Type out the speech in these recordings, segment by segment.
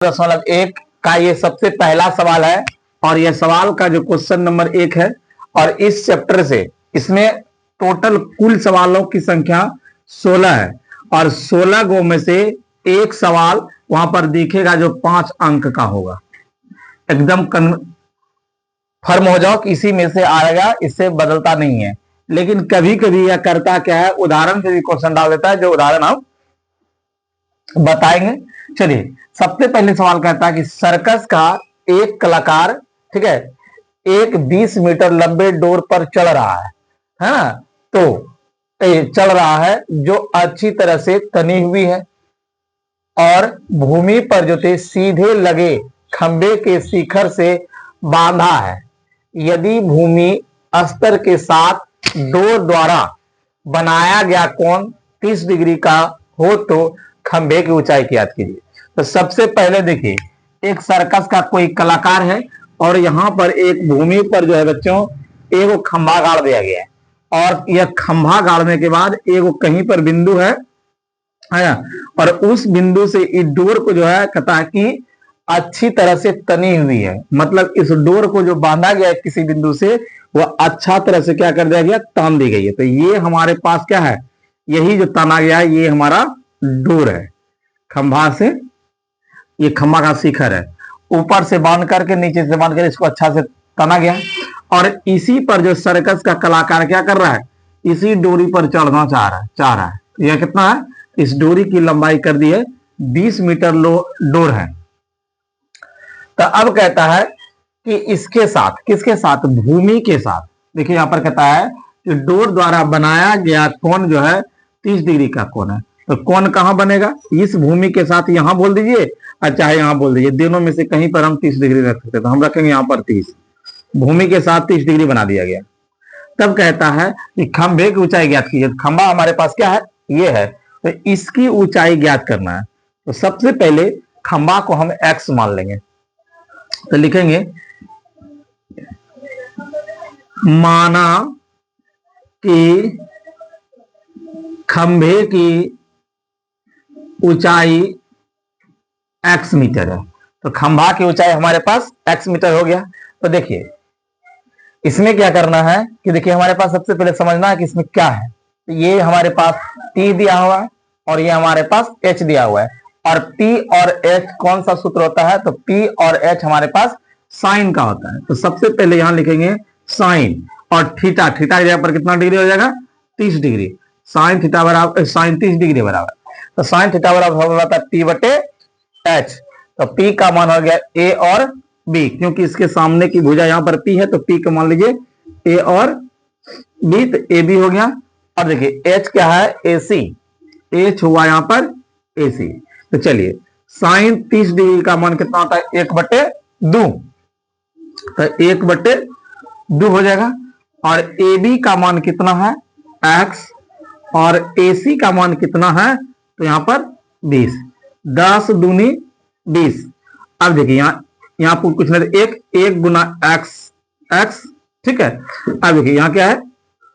0.1 का ये सबसे पहला सवाल है और यह सवाल का जो क्वेश्चन नंबर 1 है। और इस चैप्टर से इसमें टोटल कुल सवालों की संख्या 16 है और 16 गो में से एक सवाल वहां पर दिखेगा जो 5 अंक का होगा। एकदम फर्म हो जाओ कि इसी में से आएगा, इससे बदलता नहीं है। लेकिन कभी कभी यह करता क्या है, उदाहरण से भी क्वेश्चन डाल देता है, जो उदाहरण हम बताएंगे। चलिए, सबसे पहले सवाल कहता है कि सर्कस का एक कलाकार, ठीक है, एक 20 मीटर लंबे डोर पर चढ़ रहा है ना, तो चल रहा है जो अच्छी तरह से तनी हुई है और भूमि पर जो थे सीधे लगे खंबे के शिखर से बांधा है। यदि भूमि अस्तर के साथ डोर द्वारा बनाया गया कोण 30 डिग्री का हो तो खंबे की ऊंचाई की याद कीजिए। तो सबसे पहले देखिए, एक सर्कस का कोई कलाकार है और यहां पर एक भूमि पर जो है बच्चों एक खंभा गाड़ दिया गया है और यह खंभा गाड़ने के बाद एक कहीं पर बिंदु है ना, और उस बिंदु से इस डोर को जो है कहता है कि अच्छी तरह से तनी हुई है। मतलब इस डोर को जो बांधा गया है किसी बिंदु से, वह अच्छा तरह से क्या कर दिया गया, तान दी गई है। तो ये हमारे पास क्या है, यही जो ताना गया है ये हमारा डोर है। खंभा से, ये खंभा का शिखर है, ऊपर से बांध करके नीचे से बांध कर इसको अच्छा से तना गया और इसी पर जो सर्कस का कलाकार क्या कर रहा है, इसी डोरी पर चढ़ना चाह रहा है। यह कितना है, इस डोरी की लंबाई कर दी है 20 मीटर डोर है। तो अब कहता है कि इसके साथ, किसके साथ, भूमि के साथ। देखिए यहां पर कहता है कि डोर द्वारा बनाया गया कोण जो है 30 डिग्री का कोण है। तो कोण कहां बनेगा, इस भूमि के साथ यहां बोल दीजिए और चाहे यहां बोल दीजिए, दोनों में से कहीं पर हम 30 डिग्री रख सकते हैं। तो हम रखेंगे यहां पर 30, भूमि के साथ 30 डिग्री बना दिया गया। तब कहता है कि खंभे की ऊंचाई ज्ञात कीजिए। खंभा हमारे पास क्या है, ये है, तो इसकी ऊंचाई ज्ञात करना है। तो सबसे पहले खंभा को हम x मान लेंगे। तो लिखेंगे माना कि खंभे की ऊंचाई x मीटर है। तो खंभा की ऊंचाई हमारे पास x मीटर हो गया। तो देखिए इसमें क्या करना है कि देखिए हमारे पास सबसे पहले समझना है कि इसमें क्या है। तो ये हमारे पास t दिया हुआ है और ये हमारे पास h दिया हुआ है। और p और h कौन सा सूत्र होता है, तो p और h हमारे पास साइन का होता है। तो सबसे पहले यहां लिखेंगे साइन, और थीटा, थीटा जगह पर कितना डिग्री हो जाएगा, 30 डिग्री। साइन थीटा बराबर, साइन 30 डिग्री बराबर, तो साइन थीटा बराबर होता है p बटे h। तो p का मान हो गया a और b, क्योंकि इसके सामने की भुजा यहां पर p है तो p का मान लीजिए a और b, तो a b हो गया। और देखिए h क्या है, ac, h हुआ यहां पर ac। तो चलिए साइन 30 डिग्री का मान कितना होता है, 1/2, तो 1/2 हो जाएगा। और AB का मान कितना है, x, और AC का मान कितना है, तो यहां पर 20, 10 दूनी 20। अब देखिए यहां पर कुछ नहीं, एक गुना x, ठीक है। अब देखिए यहां क्या है,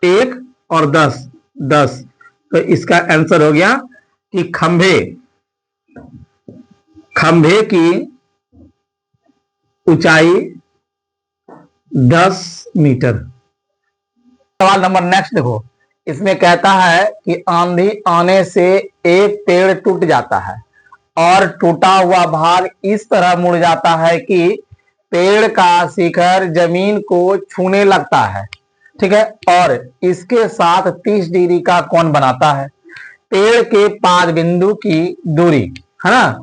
1 और 10, तो इसका आंसर हो गया कि खंभे की ऊंचाई 10 मीटर। सवाल नंबर नेक्स्ट देखो, इसमें कहता है कि आंधी आने से एक पेड़ टूट जाता है और टूटा हुआ भाग इस तरह मुड़ जाता है कि पेड़ का शिखर जमीन को छूने लगता है, ठीक है, और इसके साथ 30 डिग्री का कोण बनाता है। पेड़ के 5 बिंदु की दूरी है ना,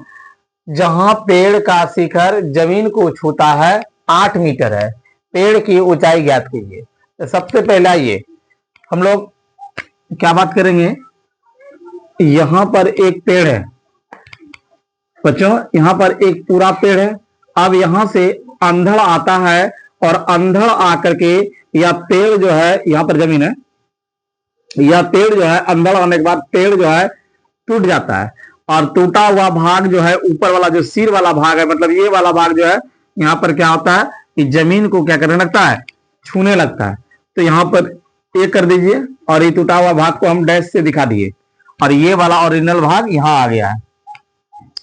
जहां पेड़ का शिखर जमीन को छूता है 8 मीटर है। पेड़ की ऊंचाई ज्ञात कीजिए। तो सबसे पहला ये हम लोग क्या बात करेंगे, यहां पर एक पेड़ है बच्चों, यहां पर एक पूरा पेड़ है। अब यहां से अंधड़ आता है और अंधड़ आकर के यह पेड़ जो है, यहां पर जमीन है, यह पेड़ जो है अंधड़ आने के बाद पेड़ जो है टूट जाता है और टूटा हुआ भाग जो है, ऊपर वाला जो सिर वाला भाग है, मतलब ये वाला भाग जो है, यहां पर क्या होता है कि जमीन को क्या करने लगता है, छूने लगता है। तो यहां पर ए कर दीजिए और ये टूटा हुआ भाग को हम डैश से दिखा दिए और ये वाला ओरिजिनल भाग यहां आ गया है,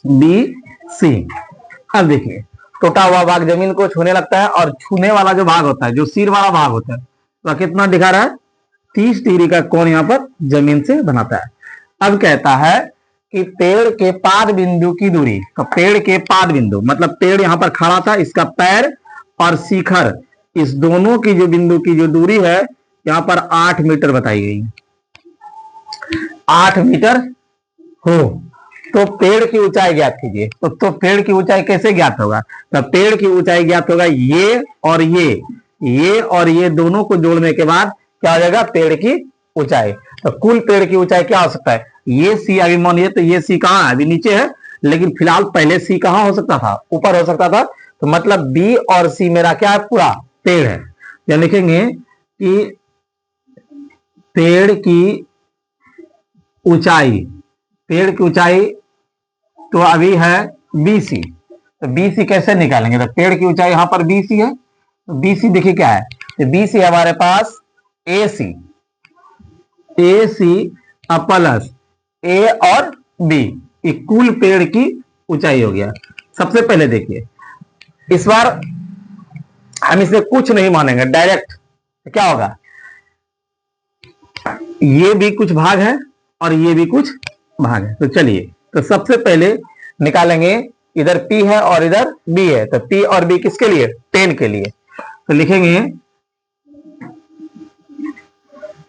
बी सी। अब देखिए टूटा हुआ भाग जमीन को छूने लगता है और छूने वाला जो भाग होता है, जो सिर वाला भाग होता है, वह कितना दिखा रहा है, 30 डिग्री का कोण यहाँ पर जमीन से बनाता है। अब कहता है कि पेड़ के पाद बिंदु की दूरी, तो पेड़ के पाद बिंदु मतलब पेड़ यहाँ पर खड़ा था, इसका पैर और शिखर, इस दोनों की जो बिंदु की जो दूरी है यहाँ पर 8 मीटर बताई गई है। 8 मीटर हो तो पेड़ की ऊंचाई ज्ञात कीजिए। तो पेड़ की ऊंचाई कैसे ज्ञात होगा, तो पेड़ की ऊंचाई ज्ञात होगा ये और ये दोनों को जोड़ने के बाद क्या हो जाएगा, पेड़ की ऊंचाई। तो कुल पेड़ की ऊंचाई क्या हो सकता है, ये सी, अभी मानिए तो ये सी कहाँ है, अभी नीचे है, लेकिन फिलहाल पहले सी कहाँ हो सकता था, ऊपर हो सकता था। तो मतलब बी और सी मेरा क्या है, पूरा पेड़ है। या लिखेंगे कि पेड़ की ऊंचाई, पेड़ की ऊंचाई तो अभी है BC। तो BC कैसे निकालेंगे, तो पेड़ की ऊंचाई यहां पर BC है, तो BC देखिए क्या है, तो BC हमारे पास AC प्लस A और B, ये कुल पेड़ की ऊंचाई हो गया। सबसे पहले देखिए इस बार हम इसे कुछ नहीं मानेंगे, डायरेक्ट क्या होगा, ये भी कुछ भाग है और ये भी कुछ भाग है। तो चलिए, तो सबसे पहले निकालेंगे, इधर P है और इधर B है, तो P और B किसके लिए, 10 के लिए। तो लिखेंगे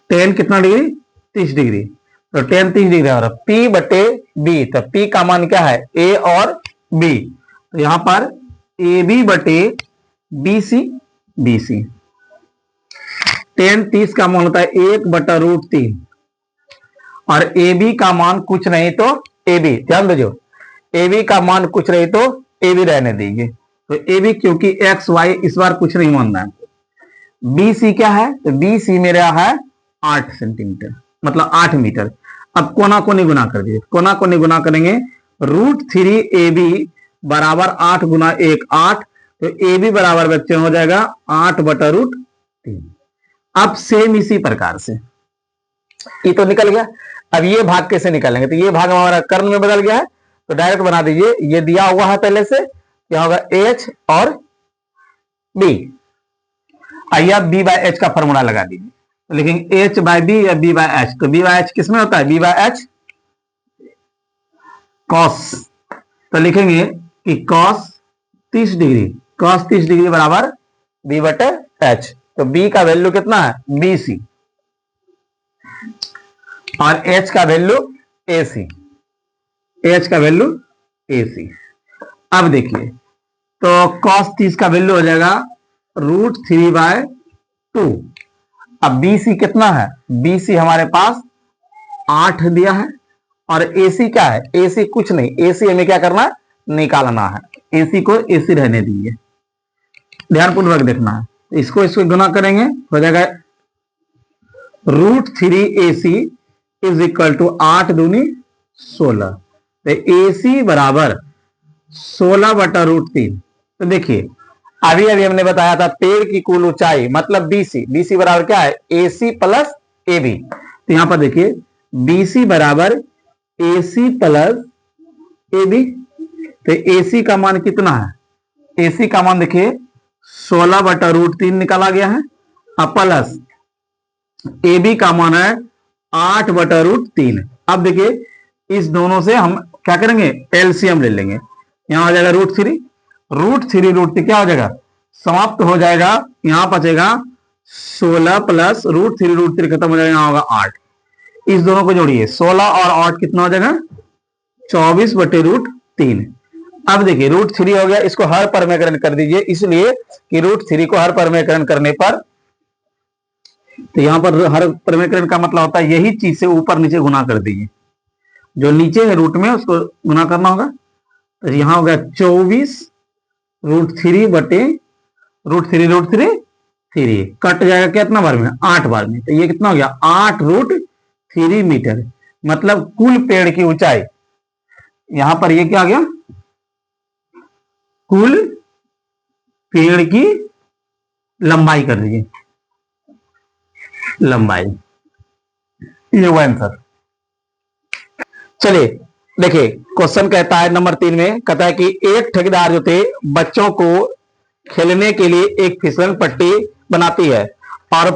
10 कितना डिग्री, 30 डिग्री, तो 10 30 डिग्री और P बटे B, तो P का मान क्या है, A और B, तो यहां पर AB बटे BC, 10 30 का मान होता है 1/√3 और AB का मान कुछ नहीं तो AB, ध्यान दीजिए AB का मान कुछ नहीं तो AB रहने दीजिए। तो AB क्योंकि x y इस बार कुछ नहीं मानना है। BC क्या है, तो BC मेरा है 8 सेंटीमीटर, मतलब 8 मीटर। अब कोना को गुना कर दीजिए, कोना को गुना करेंगे, √3AB बराबर 8 गुना 1 8, तो AB बराबर बच्चे हो जाएगा 8/√3। अब सेम इसी प्रकार से ये तो निकल गया। अब ये भाग कैसे निकालेंगे, तो ये भाग हमारा कर्ण में बदल गया है, तो डायरेक्ट बना दीजिए, ये दिया हुआ है पहले से, क्या होगा H और B, आइए आप B/H का फॉर्मूला लगा दीजिए, तो लिखेंगे H/B या B/H, तो B/H किसमें होता है, B/H cos, तो लिखेंगे कि cos 30 डिग्री, cos 30 डिग्री बराबर B/H, तो B का वैल्यू कितना है, BC और H का वैल्यू AC, H का वैल्यू AC। अब देखिए तो cos 30 का वैल्यू हो जाएगा √3/2। अब BC कितना है, BC हमारे पास 8 दिया है और AC क्या है, AC कुछ नहीं, AC हमें क्या करना है, निकालना है, AC को AC रहने दीजिए, ध्यानपूर्वक देखना है। इसको गुना करेंगे, हो जाएगा √3AC इज इक्वल टू 8 दूनी 16, तो AC बराबर 16/√3। तो देखिए अभी हमने बताया था पेड़ की कुल ऊंचाई मतलब BC बराबर क्या है, AC प्लस AB, तो यहां पर देखिए BC बराबर AC प्लस AB, तो AC का मान कितना है, AC का मान देखिए 16/√3 निकाला गया है, अब प्लस AB का मान है 8/√3। अब देखिए इस दोनों से हम क्या करेंगे, एलसीएम ले लेंगे, यहां हो जाएगा √3 क्या हो जाएगा, समाप्त हो जाएगा, यहां बचेगा 16 प्लस √3 खत्म हो जाएगा, यहां होगा 8, इस दोनों को जोड़िए 16 और 8 कितना हो जाएगा, 24/√3। अब देखिए √3 हो गया, इसको हर परमेकरण कर दीजिए, इसलिए कि √3 को हर परमेकरण करने पर, तो यहां पर हर परमेकरण का मतलब होता है यही चीज से ऊपर नीचे गुना कर दीजिए, जो नीचे है रूट में उसको गुना करना होगा, तो यहां हो गया 24√3 बटे √3 कट जाएगा कितना बार में, 8 बार में, तो ये कितना हो गया 8√3 मीटर, मतलब कुल पेड़ की ऊंचाई। यहां पर ये क्या आ गया, कुल पेड़ की लंबाई कर दीजिए, लंबाई, ये हुआ आंसर। चलिए देखिए क्वेश्चन कहता है नंबर 3 में, कहता है कि एक ठेकेदार जो थे बच्चों को खेलने के लिए एक फिसलन पट्टी बनाती है और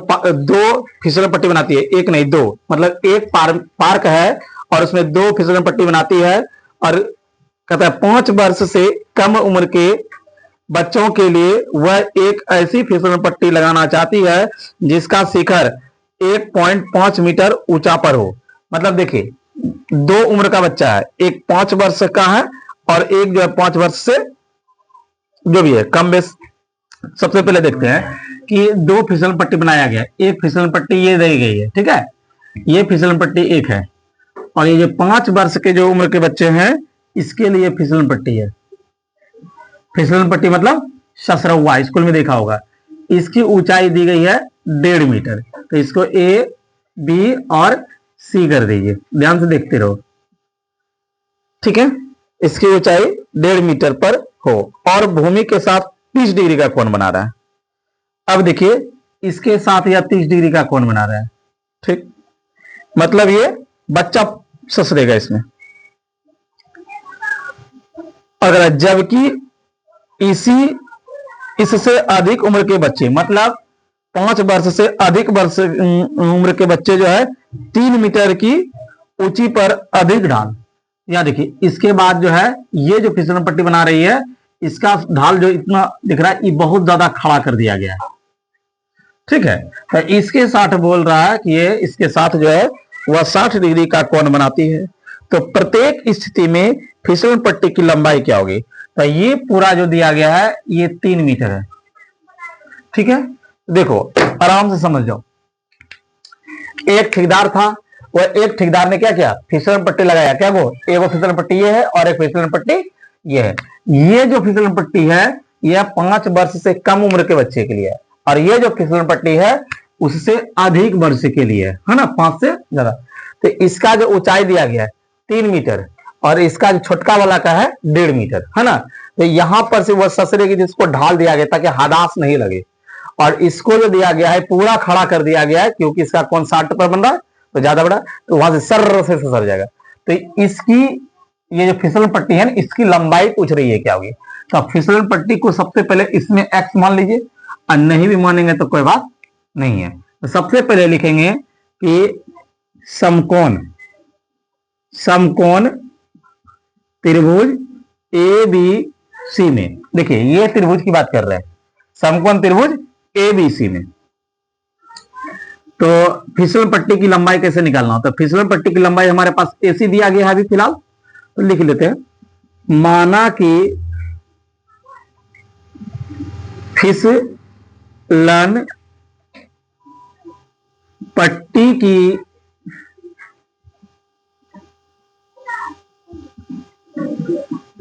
दो फिसलन पट्टी बनाती है, एक नहीं दो, मतलब एक पार्क है और उसमें दो फिसलन पट्टी बनाती है। और कहता है 5 वर्ष से कम उम्र के बच्चों के लिए वह एक ऐसी फिसलन पट्टी लगाना चाहती है जिसका शिखर 1.5 मीटर ऊंचा पर हो। मतलब देखिए दो उम्र का बच्चा है, एक 5 वर्ष का है और एक जो है 5 वर्ष से जो भी है कम बेस। सबसे पहले देखते हैं कि दो फिसलन पट्टी बनाया गया, एक फिसलन पट्टी ये दी गई है, ठीक है, ये फिसलन पट्टी एक है और ये जो 5 वर्ष के जो उम्र के बच्चे हैं इसके लिए फिसलन पट्टी है। फिसलन पट्टी मतलब ससरौआ, स्कूल में देखा होगा। इसकी ऊंचाई दी गई है 1.5 मीटर, तो इसको ए बी और सी कर दीजिए, ध्यान से देखते रहो, ठीक है। इसकी ऊंचाई 1.5 मीटर पर हो और भूमि के साथ 30 डिग्री का कोण बना रहा है। अब देखिए इसके साथ यह 30 डिग्री का कोण बना रहा है, ठीक, मतलब ये बच्चा ससरेगा इसमें। अगर जबकि इससे अधिक उम्र के बच्चे, मतलब 5 वर्ष से अधिक वर्ष उम्र के बच्चे जो है 3 मीटर की ऊंची पर अधिक ढाल, या देखिए इसके बाद जो है ये जो फिसलन पट्टी बना रही है इसका ढाल जो इतना दिख रहा है ये बहुत ज्यादा खड़ा कर दिया गया है, ठीक है। तो इसके साथ बोल रहा है कि ये इसके साथ जो है वह 60 डिग्री का कोण बनाती है। तो प्रत्येक स्थिति में फिसलन पट्टी की लंबाई क्या होगी? तो ये पूरा जो दिया गया है ये 3 मीटर है, ठीक है। देखो आराम से समझ जाओ। एक ठेकेदार था, वह एक ठेकेदार ने क्या किया, फिसलन पट्टी लगाया। क्या वो एक फिसलन पट्टी ये है और एक फिसलन पट्टी ये है। ये जो फिसलन पट्टी है यह 5 वर्ष से कम उम्र के बच्चे के लिए है और ये जो फिसलन पट्टी है उससे अधिक वर्ष के लिए है ना, 5 से ज्यादा। तो इसका जो ऊंचाई दिया गया है 3 मीटर और इसका जो छोटका वाला का है 1.5 मीटर, है ना। तो यहां पर से वह ससरे की जिसको ढाल दिया गया ताकि हदास नहीं लगे, और इसको जो दिया गया है पूरा खड़ा कर दिया गया है क्योंकि इसका कौन 60 पर बन रहा है तो ज्यादा बड़ा, तो वहां से सर से सर जाएगा। तो इसकी ये जो फिसलन पट्टी है ना इसकी लंबाई पूछ रही है क्या होगी। तो फिसलन पट्टी को सबसे पहले इसमें एक्स मान लीजिए और नहीं भी मानेंगे तो कोई बात नहीं है। तो सबसे पहले लिखेंगे कि समकोण त्रिभुज ए बी सी में, देखिए ये त्रिभुज की बात कर रहे हैं, समकोण त्रिभुज ए बी सी में। तो फिसलन पट्टी की लंबाई कैसे निकालना होता है? फिसलन पट्टी की लंबाई हमारे पास एसी दिया गया है अभी फिलहाल, तो लिख लेते हैं। माना कि फिसलन पट्टी की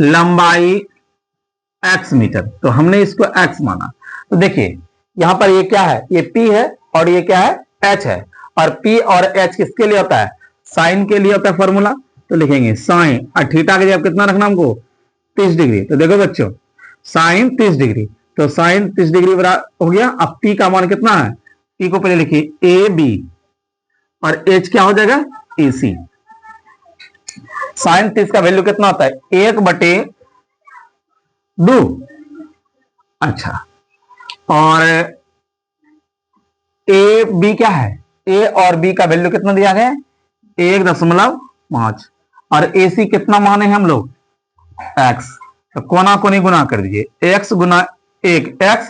लंबाई x मीटर, तो हमने इसको x माना। तो देखिए यहां पर ये क्या है, ये P है और ये क्या है H है, और P और H किसके लिए होता है, साइन के लिए होता है फॉर्मूला। तो लिखेंगे साइन और थीटा के जगह कितना रखना हमको 30 डिग्री। तो देखो बच्चों साइन 30 डिग्री, तो साइन 30 डिग्री बराबर हो गया। अब P का मान कितना है, P को पहले लिखिए ए बी और H क्या हो जाएगा ए सी। साइन 30 का वैल्यू कितना होता है 1/2। अच्छा, और ए बी क्या है, ए और बी का वैल्यू कितना दिया गया 1.5 और ए सी कितना माने हैं हम लोग x। तो कोना कोनी गुना कर दीजिए, x गुना 1 x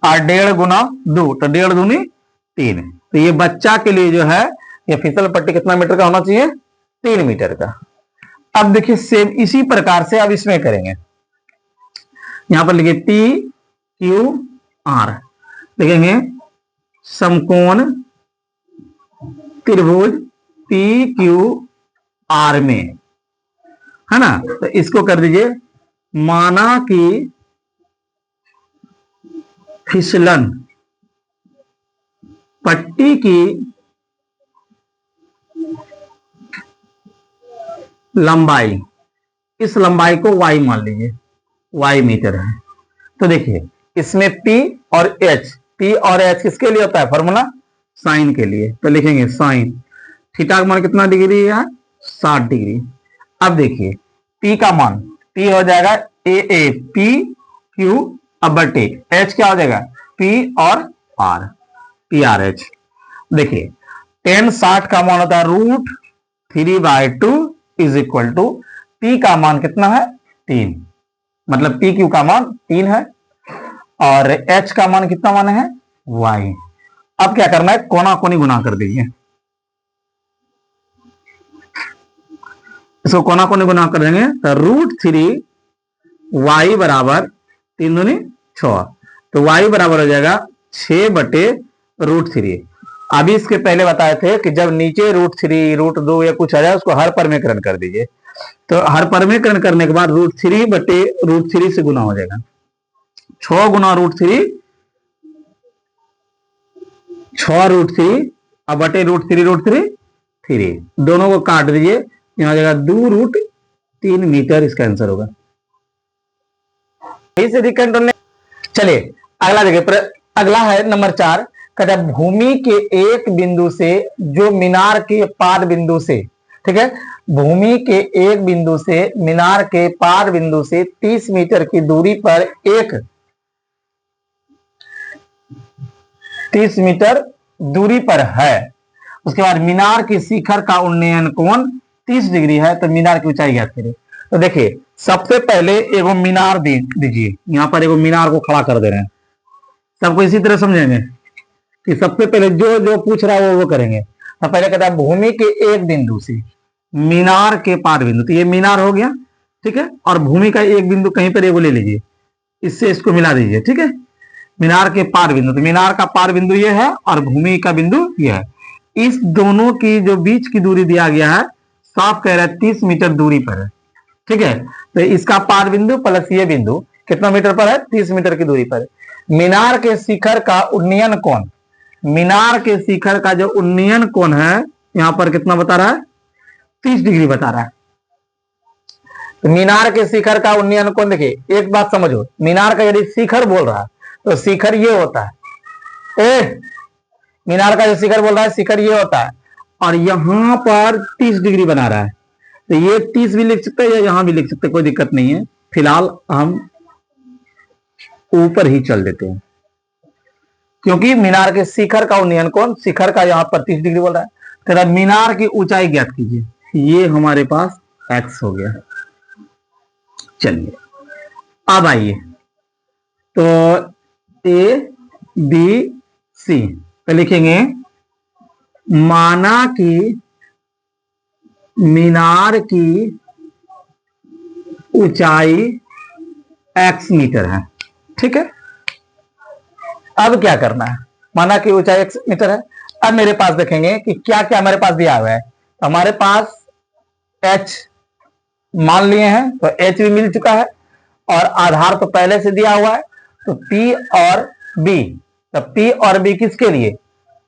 और 1.5 गुना 2, तो 1.5 दूनी 3। तो ये बच्चा के लिए जो है ये फिसल पट्टी कितना मीटर का होना चाहिए 3 मीटर का। अब देखिए सेम इसी प्रकार से अब इसमें करेंगे, यहां पर लिखिए पी क्यू आर, लिखेंगे समकोण त्रिभुज पी क्यू आर में, है ना। तो इसको कर दीजिए माना कि फिसलन पट्टी की लंबाई, इस लंबाई को y मान लीजिए, y मीटर है। तो देखिए इसमें P और H किसके लिए होता है फॉर्मूला साइन के लिए। तो लिखेंगे साइन थीटा का मान कितना डिग्री है 60 डिग्री अब देखिए P का मान, P हो जाएगा ए P Q अब बटे H क्या हो जाएगा P और R, PRH। देखिए tan 60 का मान होता है √3/2 इज इक्वल टू P का मान कितना है 3, मतलब PQ का मान 3 है और H का मान कितना मान है y। अब क्या करना है, कोना कोनी गुना कर दीजिए, इसको कोना कोनी गुना कर देंगे तो √3 y बराबर 3 दूनी 6, तो y बराबर हो जाएगा 6/√3। अभी इसके पहले बताए थे कि जब नीचे √3 √2 या कुछ आ जाए उसको हर परमेकरण कर दीजिए, तो हर परमेकरण करने के बाद √3/√3 से गुना हो जाएगा, 6 गुना √3 6√3 अब बटे √3 दोनों को काट दीजिए, यहां जाएगा 2√3 मीटर, इसका आंसर होगा। चलिए अगला देखिए, अगला है नंबर 4, कहता है भूमि के एक बिंदु से जो मीनार के पाद बिंदु से, ठीक है, भूमि के एक बिंदु से मीनार के पाद बिंदु से 30 मीटर की दूरी पर एक 30 मीटर दूरी पर है, उसके बाद मीनार की शिखर का उन्नयन कोण 30 डिग्री है, तो मीनार की ऊंचाई ज्ञात करें। तो देखिए सबसे पहले एगो मीनार दीजिए, यहां पर एगो मीनार को खड़ा कर दे रहे हैं, सबको इसी तरह समझेंगे कि सबसे पहले जो जो पूछ रहा है वो करेंगे। तो पहले कहता है भूमि के एक बिंदु से मीनार के पाद बिंदु, तो ये मीनार हो गया, ठीक है, और भूमि का एक बिंदु कहीं पर एगो ले लीजिए, इससे इसको मिला दीजिए, ठीक है, मीनार के पाद बिंदु, तो मीनार का पाद बिंदु ये है और भूमि का बिंदु ये है, इस दोनों की जो बीच की दूरी दिया गया है साफ कह रहा है 30 मीटर दूरी पर है, ठीक है, तो इसका पाद बिंदु प्लस ये बिंदु कितना मीटर पर है 30 मीटर की दूरी पर। मीनार के शिखर का उन्नयन कोण, मीनार के शिखर का जो उन्नयन कोण है यहां पर कितना बता रहा है 30 डिग्री बता रहा है। तो मीनार के शिखर का उन्नयन कोण, देखिए एक बात समझो, मीनार का यदि शिखर बोल रहा है तो शिखर ये होता है, मीनार का जो शिखर बोल रहा है शिखर ये होता है, और यहां पर 30 डिग्री बना रहा है, तो ये 30 भी लिख सकते हैं या यहां भी लिख सकते हैं, कोई दिक्कत नहीं है, फिलहाल हम ऊपर ही चल देते हैं क्योंकि मीनार के शिखर का उन्नयन कोण, शिखर का यहां पर 30 डिग्री बोल रहा है, तेरा मीनार की ऊंचाई ज्ञात कीजिए, ये हमारे पास x हो गया। चलिए अब आइए, तो ए बी सी तो लिखेंगे माना कि मीनार की ऊंचाई x मीटर है, ठीक है। अब क्या करना है, माना कि ऊंचाई x मीटर है, अब मेरे पास देखेंगे कि क्या क्या हमारे पास दिया हुआ है, तो हमारे पास h मान लिए हैं, तो h भी मिल चुका है और आधार तो पहले से दिया हुआ है, तो P और B, तो P और B किसके लिए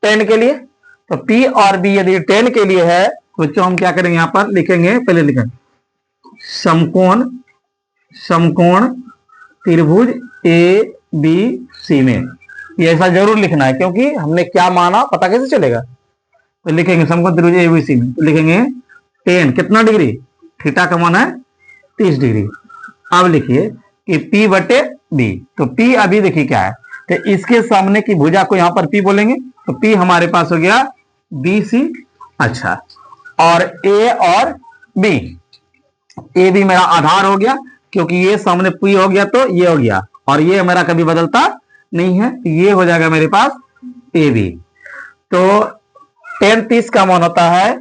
10 के लिए, तो P और B यदि 10 के लिए है तो हम क्या करेंगे, यहां पर लिखेंगे, पहले लिखेंगे समकोण, समकोण त्रिभुज ए बी सी में, ये ऐसा जरूर लिखना है क्योंकि हमने क्या माना पता कैसे चलेगा, तो लिखेंगे समकोण त्रिभुज ए बी सी में, तो लिखेंगे 10 कितना डिग्री, थीटा का मान है 30 डिग्री। अब लिखिए कि P बटे B, तो P अभी देखिए क्या है, तो इसके सामने की भुजा को यहां पर P बोलेंगे, तो P हमारे पास हो गया BC, अच्छा, और A और B, A भी मेरा आधार हो गया क्योंकि ये सामने P हो गया तो ये हो गया, और ये मेरा कभी बदलता नहीं है, ये हो जाएगा मेरे पास AB। तो tan 30 का मान होता है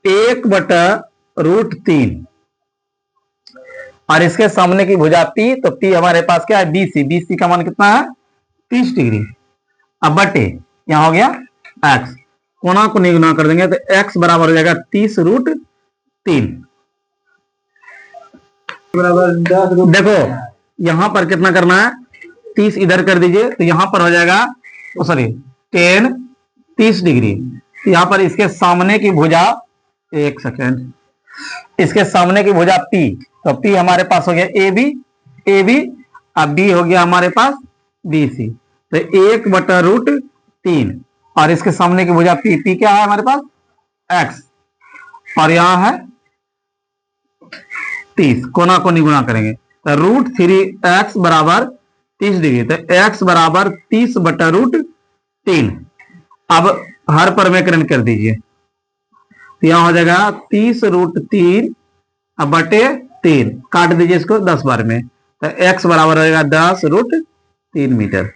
1/√3, और इसके सामने की भुजा P, तो P हमारे पास क्या है BC, BC का मान कितना है 30 डिग्री, अब बटे यहां हो गया x, कोना को नहीं गुना कर देंगे तो x बराबर हो जाएगा 30√3, देखो यहां पर कितना करना है 30 इधर कर दीजिए, तो यहां पर हो जाएगा सॉरी tan 30 डिग्री, यहां पर इसके सामने की भुजा, एक सेकेंड, इसके सामने की भुजा P, तो P हमारे पास हो गया AB, अब B हो गया हमारे पास BC, तो 1/√3, और इसके सामने की भुजा P क्या है हमारे पास x, और यहां है 30, कोना कोनी गुना करेंगे तो रूट 3x बराबर 30 डिग्री, तो x बराबर 30 बटा रूट 3। अब हर पर में करण कर दीजिए, तो यहां हो जाएगा 30 रूट 3 अब बटे 3, काट दीजिए इसको 10 बार में, तो x बराबर हो जाएगा 10 रूट 3 मीटर।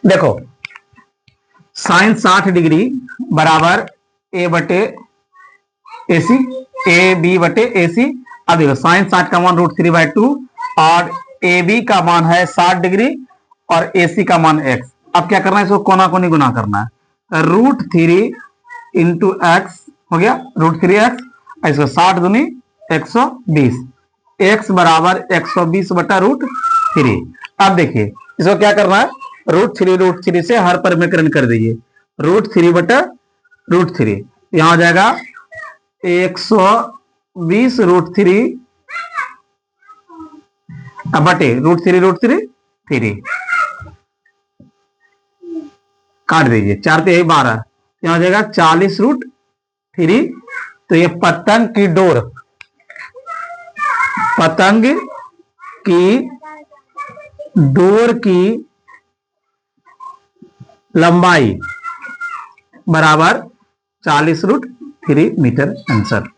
देखो साइन 60 डिग्री बराबर ए बटे ए सी, ए बी बटे ए सी। अब देखो साइन 60 का मान √3/2 और ए बी का मान है 60 डिग्री और ए सी का मान x। अब क्या करना है, इसको कोना कोनी गुना करना है, √3 इंटू एक्स हो गया √3x, इसको 60 दूनी 120, x बराबर 120 बटा √3। अब देखिए इसको क्या करना है, √3 से हर पर में करण कर दीजिए, √3 बटा √3, यहां हो जाएगा 120 √3 बटे √3 काट दीजिए, 4 पे 12, यहां हो जाएगा 40 √3। तो ये पतंग की डोर, पतंग की डोर की लंबाई बराबर 40 √3 मीटर, आंसर।